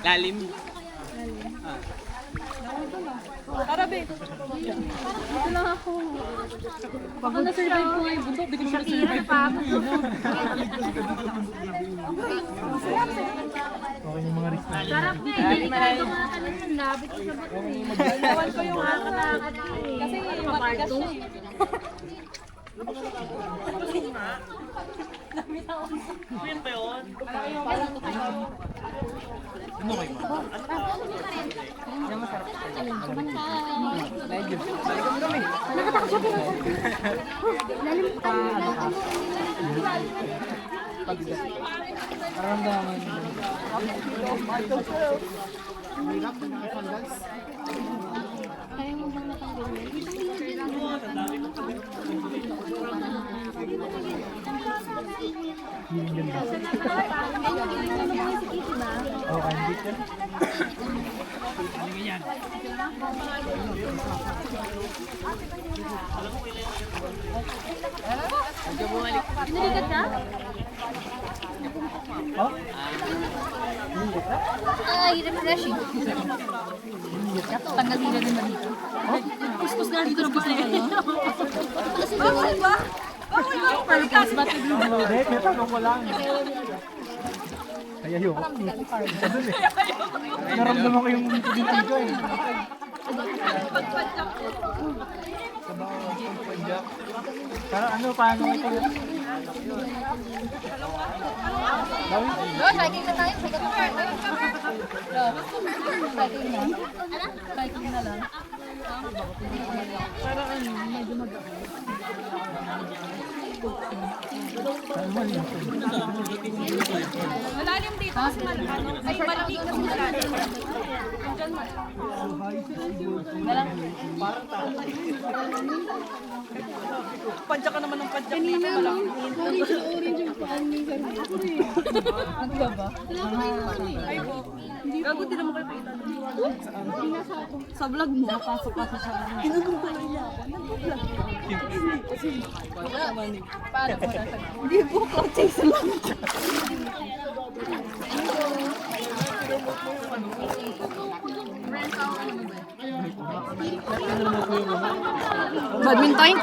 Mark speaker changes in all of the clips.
Speaker 1: Lalim.
Speaker 2: Tara, be. Dito lang ako. Baka na-survive ko nga yung bundok. Di ko naman na-survive pa ako.
Speaker 3: Okay yung mga risk.
Speaker 2: Sarap nga eh. Delikado nga kanina. Nabit ko sa bato eh. Gawan ko yung akalakad eh. Kasi matigas siya eh.
Speaker 1: Queen ba yun?
Speaker 3: Ano kayo? Medyo. Balikan kami. Paramdaman.
Speaker 2: Kaya mo bang natanggal?
Speaker 3: Oh, andit yan.
Speaker 2: Nalikat ka?
Speaker 3: Oh?
Speaker 2: Ay, refreshing. Tanggal nila din dito. Kuskus na dito ng gusto niya. Kasi bawal ba? Bawal ba? Palikas ba ito?
Speaker 3: Hindi, may tanong ko lang. Kaya yun. Isa dun eh. Naramdaman ko yung tigintig ko eh.
Speaker 2: Pagpadyak ko.
Speaker 3: Sa bawah ng padyak. Pero ano, paano ito?
Speaker 2: Lo, cycling na tayo. Lo, cycling na. Cycling na lang. Para ano, medyo mag-ako. Malalim dito kasi malalim. Ay, malamig kasi malalim. Diyan malalim.
Speaker 1: Padyak ka naman ng padyak.
Speaker 2: Kanina mo, orange yung paan ni Sarah. Ano ba ba? Wala ko kayo naman eh.
Speaker 1: Ay po. Gago din naman kayo pakita.
Speaker 2: Sa vlog mo, pasok ka sa sarili.
Speaker 1: Inanong ko lang niya ako. Nag-vlog. Kasi wala naman eh.
Speaker 2: Paano mo nasa? Hindi po ko, chase lang. Badminton?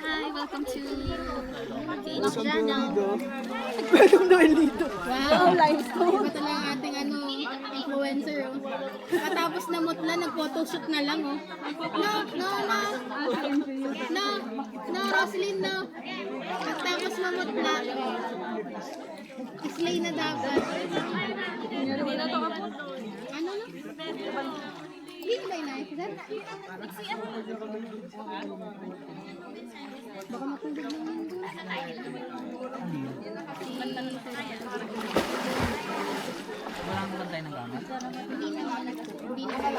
Speaker 2: Hi, welcome to Cage Channel.
Speaker 1: Welcome to El Nido.
Speaker 2: Wow, limestone. Ito lang ating influencer. Oh. Katapos na mutla, nag-photoshoot na lang. Oh. No, Roslyn, no. Katapos mamutla, islay na dapat. Ano na? Hindi ba ina-exam? Baka matulog lang yun doon.
Speaker 1: Walang bantay ng gamit.
Speaker 2: Hindi naman. Hindi naman.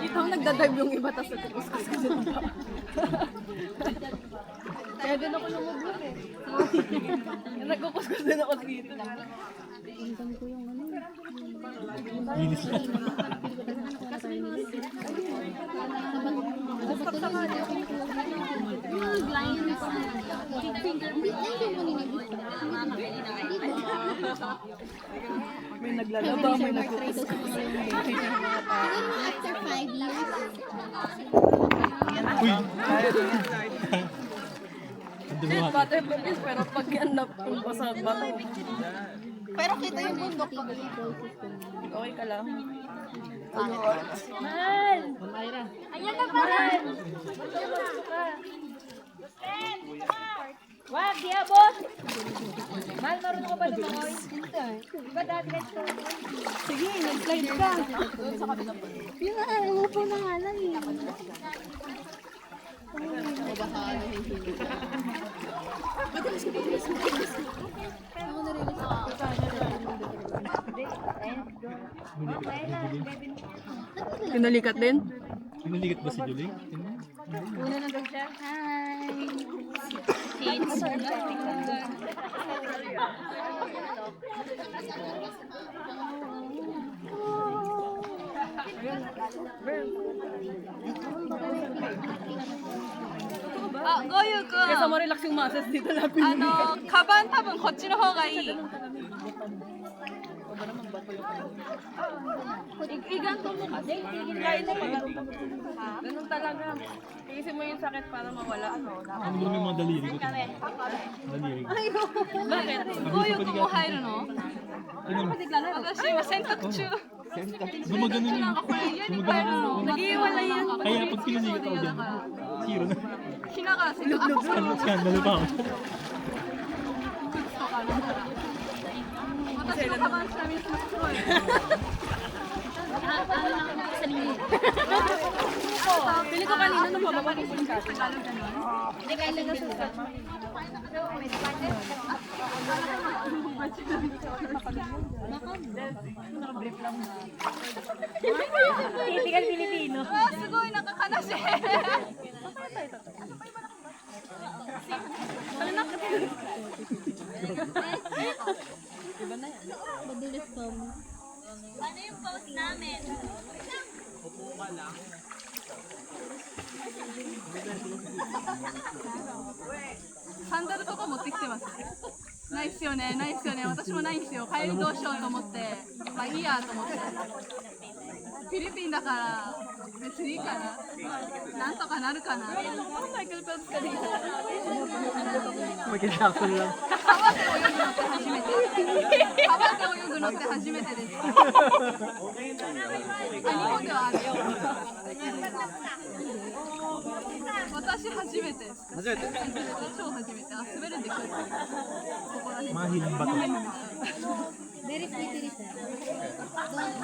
Speaker 1: Itang nagdadive yung iba tas nagkukuskus ka dyan. Kaya din ako lumubog eh. Nagkukuskus din ako dito.
Speaker 2: Tingnan ko yung ano.
Speaker 3: Linis na.
Speaker 1: May naglalaba, may nagkukuskus.
Speaker 2: After 5 years.
Speaker 3: Uy!
Speaker 1: Shit, waterproof pero pag yan napunta sa bato. Pero kita yung bundok. Okay ka lang.
Speaker 2: Mahal! Ayan na Mahal! Wag, di abot! Mahal, marunong ka ba lumangoy? Diba dati ganito? Sige, nag-slide ka.
Speaker 1: Doon sa kabila po.
Speaker 2: Yung ayaw po na nga lang eh. Ako narinig sa
Speaker 1: Pinalikat din?
Speaker 3: Pinalikat ba si Julie?
Speaker 2: Una
Speaker 1: あ、ゴユくん。Kesa mo relax yung muscles dito lapin. カバン多分こっちの方がいい。Iganto mo kasi. Kain mo pag ganun talaga. Iisin mo yung sakit para mawala.
Speaker 3: Ano mo yung mga daliri ko? Daliri ko.
Speaker 1: Bakit? Goyu ku mo hairu no?
Speaker 3: Ano?
Speaker 1: Watashi wa sentaku chu.
Speaker 3: Gumagano yun.
Speaker 1: Nag-iwalay yan.
Speaker 3: Kaya pag pinasigat ako dyan, zero na.
Speaker 1: Hinagara sila.
Speaker 3: Skandalo pa ako.
Speaker 1: 私のカバンちなみにすごい。Pili ko kanina nung pababa ko yung kasi. Hindi kayo lang nasusan.
Speaker 2: Typical Filipino.
Speaker 1: Ah, sugoi, nakakanashi. Ano na kasi?
Speaker 2: Madulis ko.
Speaker 4: Ano yung post namin?
Speaker 1: Sandal とか持ってきてます。ないっすよね、ないっすよね。私もないんですよ。帰りどうしようと思って、まあいいやと思って。フィリピンだから別にいいかな。なんとかなるかな。
Speaker 3: Magkasakol lang.
Speaker 1: 川で泳ぐのって初めて。川で泳ぐのって初めてです。あ、日本ではあるよ。私初めてです。
Speaker 3: 初めて
Speaker 1: 超初めて。あ、滑るんでくる。ここら辺。
Speaker 3: Mahiling ba to?
Speaker 2: Very pretty sir.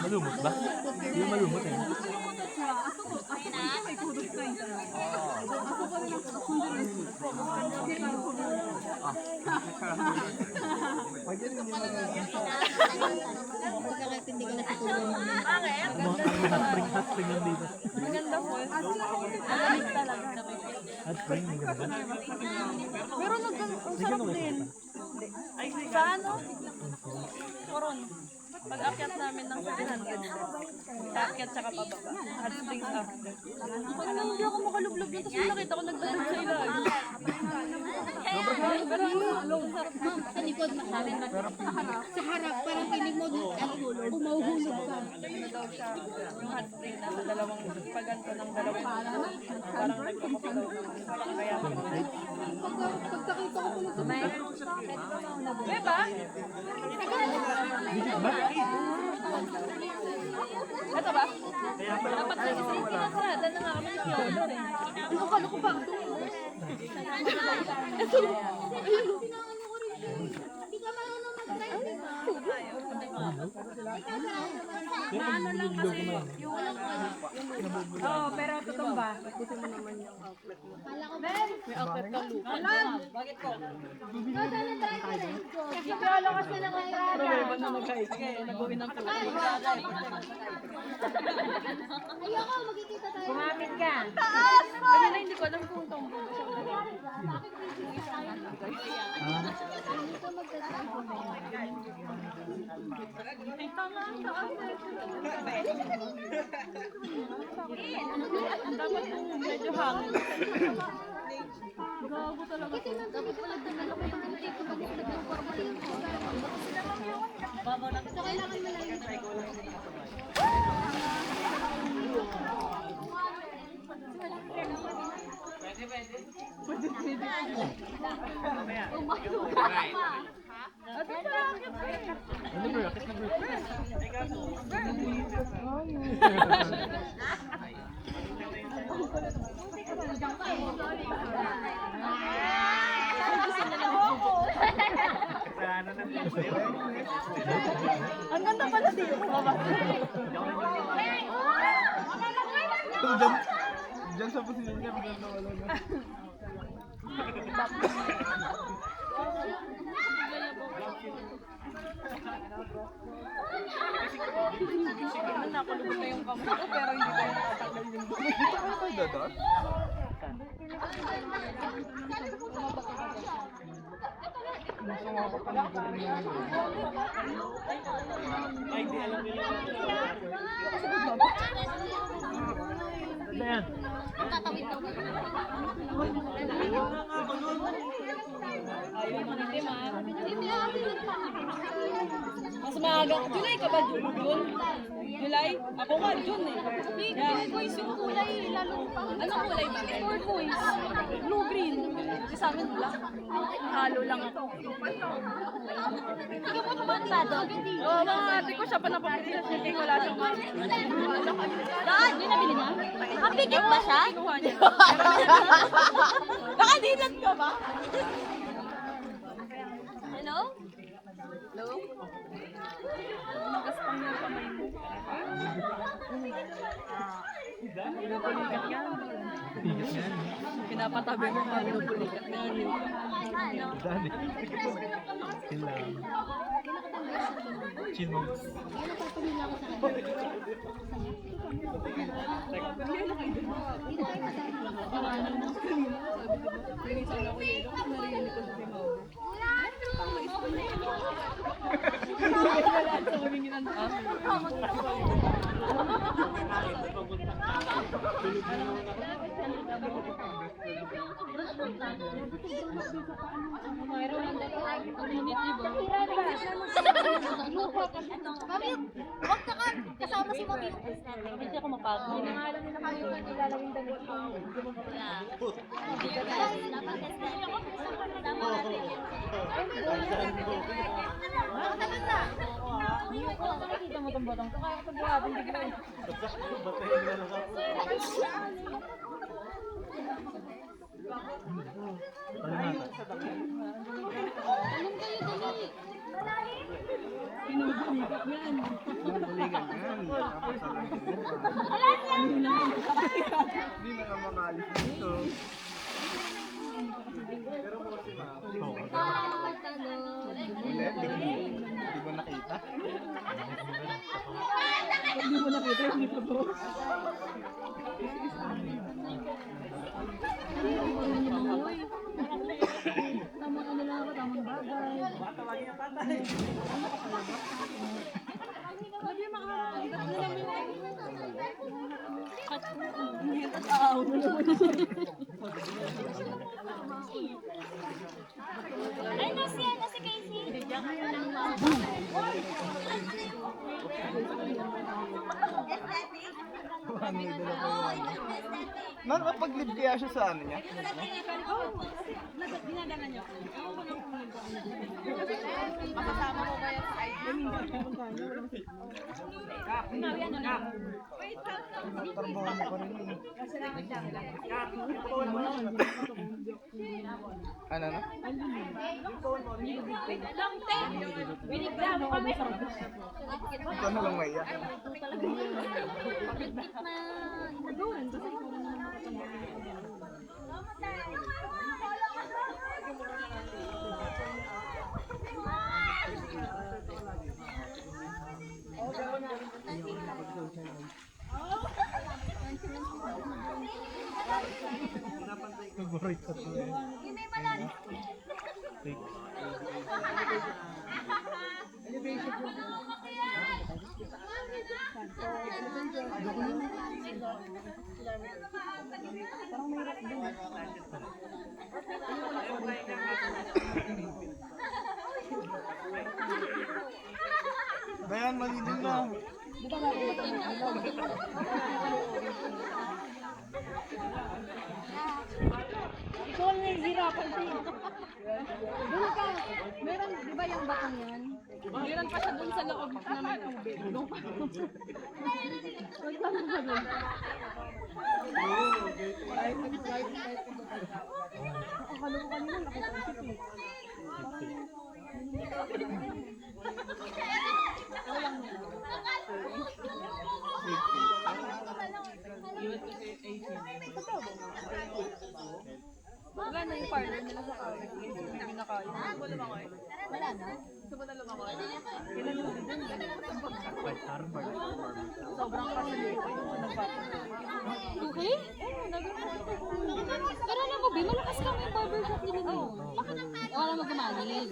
Speaker 3: Malumot ba? Hindi malumot eh.
Speaker 1: あそこ行くほど深いんじゃない。あそこでなんか飛んでるんですよ。
Speaker 2: Pagkakatindi ko na sa tulong.
Speaker 3: Hot spring lang dito.
Speaker 1: Maganda po. Malamig talaga.
Speaker 3: Hot spring, may ganda.
Speaker 1: Pero ang sarap din. Sa ano? Coron. Pag-akyat namin ng 700. Akyat tsaka pababa. Hot springs after. Ano, hindi ako makalublog yun. Tapos nakita ko nagdadag sa ilalim. Pero alone.
Speaker 2: Ma'am, sa likod masabi na. Sa harap, parang piling mo umauhulog ka.
Speaker 1: Ano daw siya, yung hot spring na sa dalawang paganto ng dalawang parang nagpapapagaw. Kaya pagkakita ko po sa may diba? Ito ba? Dapat na kasi pinasarada na nga kami ni Fyodor eh. Ano ka ko ba? Ito.
Speaker 2: Hindi ka marunong mag-drive.
Speaker 1: Ano lang kasi yung oh, pero tutumba. Pagkusin mo naman yung outlet mo. May outlet ka lupa. Bakit ko?
Speaker 2: Kasi piolo kasi na mag-drive.
Speaker 1: Problema na nag-gawin ng pulo.
Speaker 2: Ayoko, magkikita tayo.
Speaker 1: Kumapit ka. Taas! Kanina hindi ko alam kung tombo ba siya. Dapat medyo hangin. Gago talaga.
Speaker 2: Kasi dapat pala talaga may mga tipo pag nag-formal yung so kailangan malayo.
Speaker 1: Ang ganda pala dito.
Speaker 3: Diyan sa position niya, biglang nawala na.
Speaker 1: Nakulubog na yung kamay ko pero hindi ko nakatagal yung buhay.
Speaker 3: Dito kayo dadaan? Ano yan?
Speaker 2: Tatawid daw.
Speaker 1: Ayaw mo nito, ma.
Speaker 2: Hindi, may aamin pa.
Speaker 1: Mas maaga. July ka ba, June? July? Ako nga, June eh.
Speaker 2: Turquoise yung kulay, lalo pa.
Speaker 1: Anong kulay ba?
Speaker 2: Turquoise.
Speaker 1: Blue-green. Kasi sa amin, black. Halo lang ako.
Speaker 2: Ikaw mo naman ba doon?
Speaker 1: Oo, mga ate ko siya pa napapili sa shipping. Wala siyang
Speaker 2: Daan, yun nabili niya? Ang bigit ba siya?
Speaker 1: kinuha niya. Nakadilat ka ba?
Speaker 2: Hello?
Speaker 1: Hello? Nagaspang yung kamay mo. Pinupulikat yan.
Speaker 3: Tigas yan.
Speaker 1: Pinapatabi mo pa, pinupulikat nga.
Speaker 3: Dali. Yun lang. Chill mo.
Speaker 2: Mami, huwag ka kasama si Mami.
Speaker 1: Hindi ako mapagod.
Speaker 2: Alam nila kami yung nilalaging damit ko.
Speaker 1: Nakikita mo itong botong to, kaya ko buhatin bigla eh.
Speaker 3: Ano nata?
Speaker 5: Hindi na nga makaalis dito. Ulit, hindi mo nakita?
Speaker 2: Tamang ano lang ako, tamang bagay.
Speaker 4: Ano siya? Ano si Casey?
Speaker 5: Nakapag-live kaya siya sa ano niya? Tarbaho mo pa rin yun. Ano na? Ikaw na lang may iyak.
Speaker 3: Favorite ko to eh.
Speaker 5: Bayan, malilim na.
Speaker 2: Ikaw ang nahihirapan sa'yo. Doon ka. Meron, di ba yung batang yan?
Speaker 1: Meron pa siya dun sa loob na may tubig.
Speaker 2: Magtanong ka doon. Akala ko kanina nakita ko siya.
Speaker 1: Wala na yung partner nila sa kawin. Hindi na kawin. Wala ba kayo?
Speaker 2: Wala na?
Speaker 1: Gusto mo na lumakoy?
Speaker 3: White Harbor.
Speaker 1: Sobrang kasi ko yung nagpapalala.
Speaker 2: Okay? Pero alam mo, Bi, malakas kami yung barbershop nila. Bakit ang wala mo gumaling?